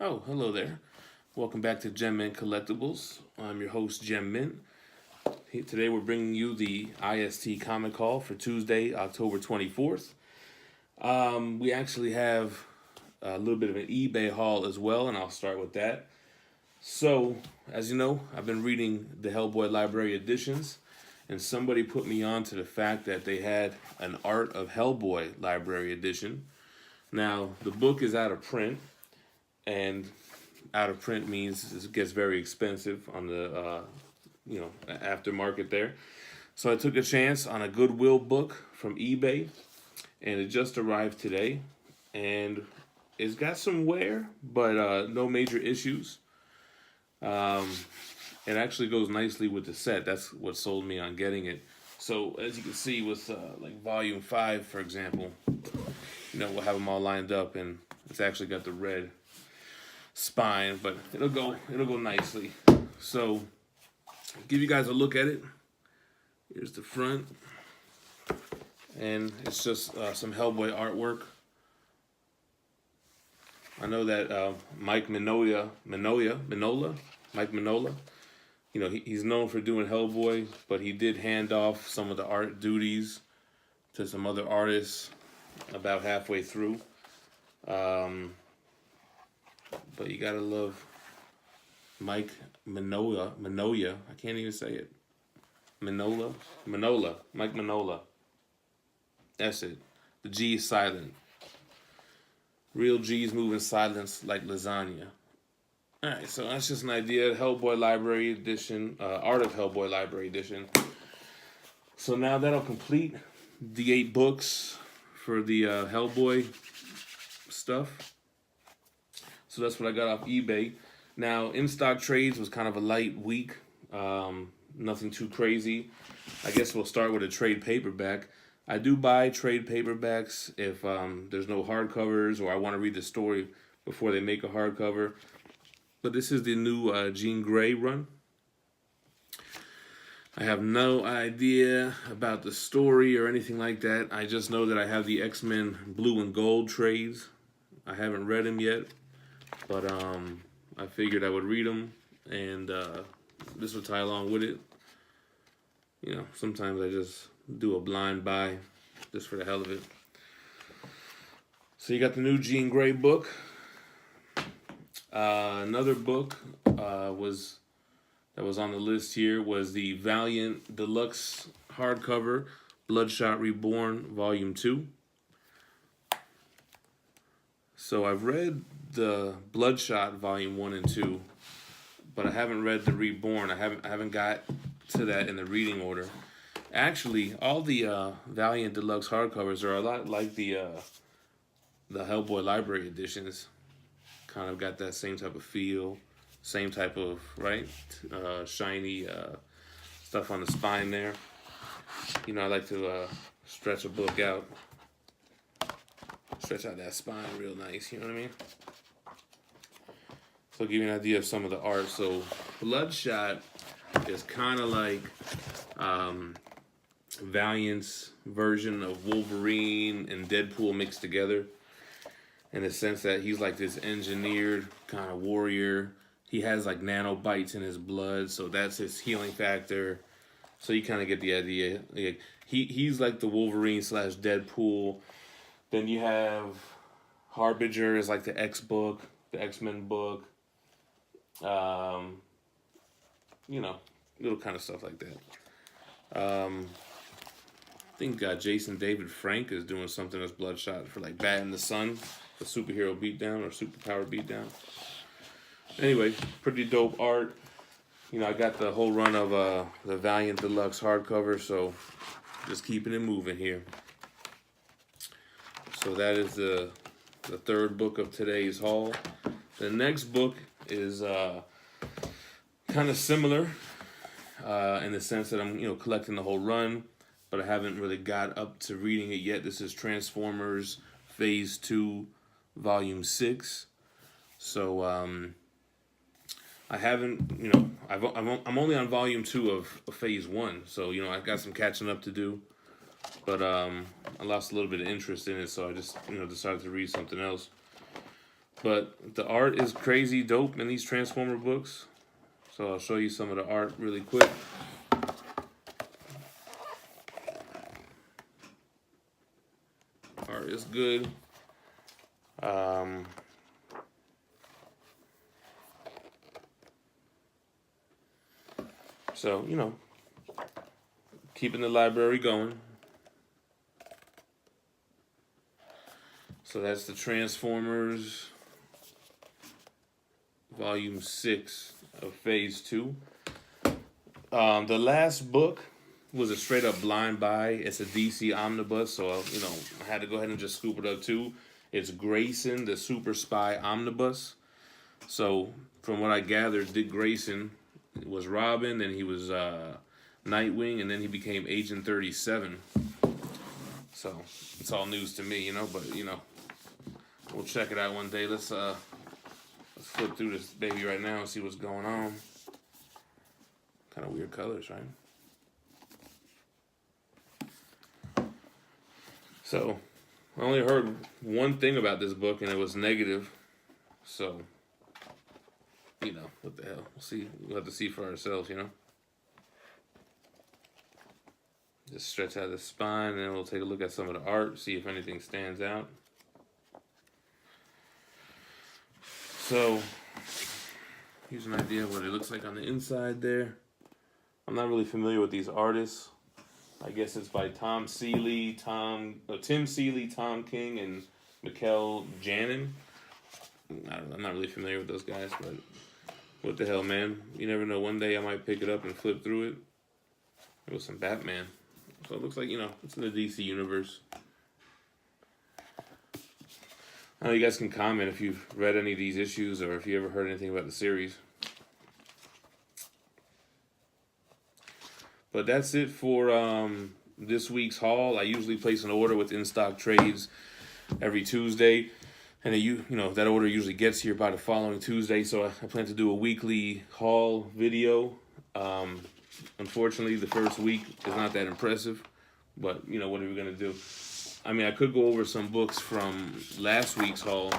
Oh, hello there. Welcome back to Gem Mint Collectibles. I'm your host, Gem Mint. Today we're bringing you the IST Comic Haul for Tuesday, October 24th. We actually have a little bit of an eBay haul as well, and I'll start with that. So, as you know, I've been reading the Hellboy Library editions, and somebody put me on to the fact that they had an Art of Hellboy Library edition. Now, the book is out of print, and out of print means it gets very expensive on the aftermarket there. So I took a chance on a Goodwill book from eBay, and it just arrived today, and it's got some wear, but no major issues. It actually goes nicely with the set. That's what sold me on getting it. So as you can see with like Volume 5, for example, we'll have them all lined up, and it's actually got the red spine, but it'll go nicely. So I'll give you guys a look at it. Here's the front, and it's just some Hellboy artwork. I know that Mike Minola, he's known for doing Hellboy, but he did hand off some of the art duties to some other artists about halfway through. But you gotta love Mike Minola. I can't even say it. Mike Minola. That's it. The G is silent. Real G's moving silence like lasagna. Alright, so that's just an idea. Hellboy Library Edition, Art of Hellboy Library Edition. So now that'll complete the 8 books for the Hellboy stuff. So that's what I got off eBay. Now, in-stock trades was kind of a light week. Nothing too crazy. I guess we'll start with a trade paperback. I do buy trade paperbacks if there's no hardcovers or I want to read the story before they make a hardcover. But this is the new Jean Grey run. I have no idea about the story or anything like that. I just know that I have the X-Men Blue and Gold trades. I haven't read them yet, but I figured I would read them, and this would tie along with it. Sometimes I just do a blind buy just for the hell of it. So you got the new Jean Grey book. Another book that was on the list here was the Valiant Deluxe hardcover Bloodshot Reborn Volume 2. So I've read the Bloodshot Volume 1 and 2, but I haven't read the Reborn. I haven't got to that in the reading order. Actually, all the Valiant Deluxe hardcovers are a lot like the Hellboy Library editions. Kind of got that same type of feel, same type of, shiny stuff on the spine there. I like to stretch a book out. Stretch out that spine real nice, you know what I mean? So I'll give you an idea of some of the art. So Bloodshot is kind of like Valiant's version of Wolverine and Deadpool mixed together, in the sense that he's like this engineered kind of warrior. He has like nanobites in his blood, so that's his healing factor. So you kind of get the idea. Like, he's like the Wolverine / Deadpool. Then you have Harbinger is like the X-book, the X-Men book. Little kind of stuff like that. I think Jason David Frank is doing something as Bloodshot for like Bat in the Sun, the superhero beatdown or superpower beatdown. Anyway, pretty dope art. I got the whole run of the Valiant Deluxe hardcover, so just keeping it moving here. So that is the third book of today's haul. The next book is kind of similar in the sense that I'm collecting the whole run, but I haven't really got up to reading it yet. This is Transformers Phase 2, Volume 6. So I haven't, I'm only on Volume 2 of Phase 1, so I've got some catching up to do. But I lost a little bit of interest in it, so I just decided to read something else. But the art is crazy dope in these Transformer books. So I'll show you some of the art really quick. Art is good. So, you know, keeping the library going. So that's the Transformers Volume 6 of Phase 2. The last book was a straight up blind buy. It's a DC Omnibus, so you know, I had to go ahead and just scoop it up too. It's Grayson, the Super Spy Omnibus. So from what I gathered, Dick Grayson was Robin, then he was Nightwing, and then he became Agent 37. So it's all news to me, you know, but you know, we'll check it out one day. Let's flip through this baby right now and see what's going on. Kind of weird colors, right? So, I only heard one thing about this book, and it was negative. So, you know, what the hell? We'll see. We'll have to see for ourselves, you know? Just stretch out the spine, and then we'll take a look at some of the art, see if anything stands out. So, here's an idea of what it looks like on the inside there. I'm not really familiar with these artists. I guess it's by Tim Seeley, Tom King, and Mikkel Janin. I'm not really familiar with those guys, but what the hell, man? You never know. One day I might pick it up and flip through it. It was some Batman. So it looks like, you know, it's in the DC universe. I know you guys can comment if you've read any of these issues or if you ever heard anything about the series. But that's it for this week's haul. I usually place an order with in-stock trades every Tuesday. And you know, that order usually gets here by the following Tuesday. So I plan to do a weekly haul video. Unfortunately, the first week is not that impressive. But, you know, what are we going to do? I mean, I could go over some books from last week's haul.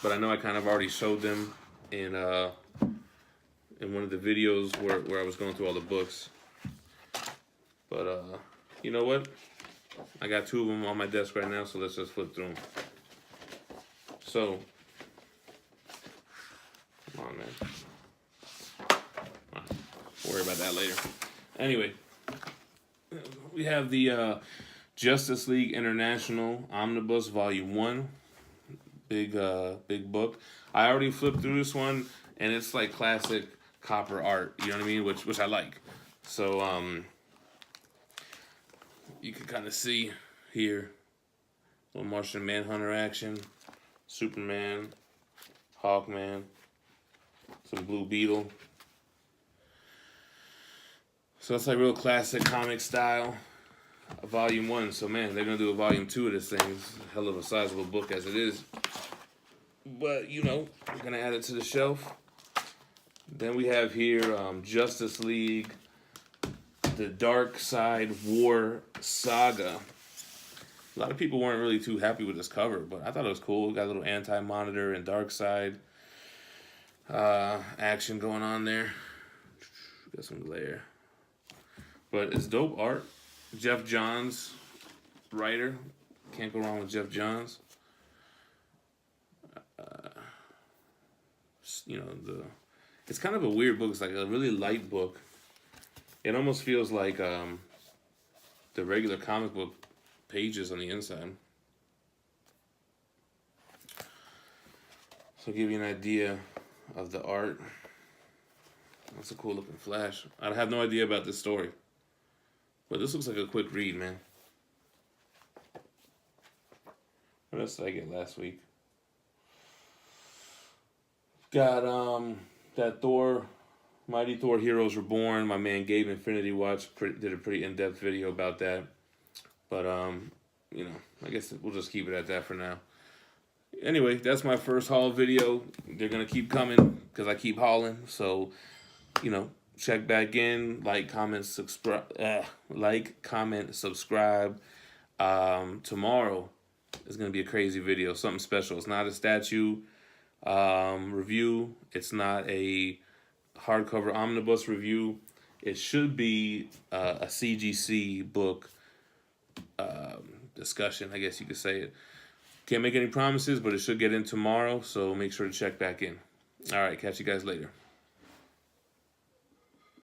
But I know I kind of already showed them in one of the videos where I was going through all the books. But, you know what? I got two of them on my desk right now, so let's just flip through them. So, come on, man. All right, we'll worry about that later. Anyway, we have the Justice League International Omnibus Volume 1. Big book. I already flipped through this one, and it's like classic copper art, you know what I mean? Which I like. So, you can kind of see here, little Martian Manhunter action, Superman, Hawkman, some Blue Beetle. So it's like real classic comic style, Volume 1. So man, they're going to do a Volume 2 of this thing. It's a hell of a sizable book as it is. But, you know, we're going to add it to the shelf. Then we have here Justice League, the Dark Side War Saga. A lot of people weren't really too happy with this cover, but I thought it was cool. Got a little Anti-Monitor and Dark Side action going on there. Got some glare. But it's dope art. Jeff Johns, writer. Can't go wrong with Jeff Johns. You know, it's kind of a weird book. It's like a really light book. It almost feels like the regular comic book pages on the inside. So give you an idea of the art. That's a cool looking Flash. I have no idea about this story. But this looks like a quick read, man. What else did I get last week? Got that Thor... Mighty Thor Heroes Reborn. My man Gabe Infinity Watch did a pretty in-depth video about that. But, you know, I guess we'll just keep it at that for now. Anyway, that's my first haul video. They're going to keep coming because I keep hauling. So, you know, check back in. Like, comment, subscribe. Tomorrow is going to be a crazy video. Something special. It's not a statue review. It's not a hardcover omnibus review. It should be a CGC book discussion, I guess you could say it. Can't make any promises, but it should get in tomorrow, so make sure to check back in. All right, catch you guys later.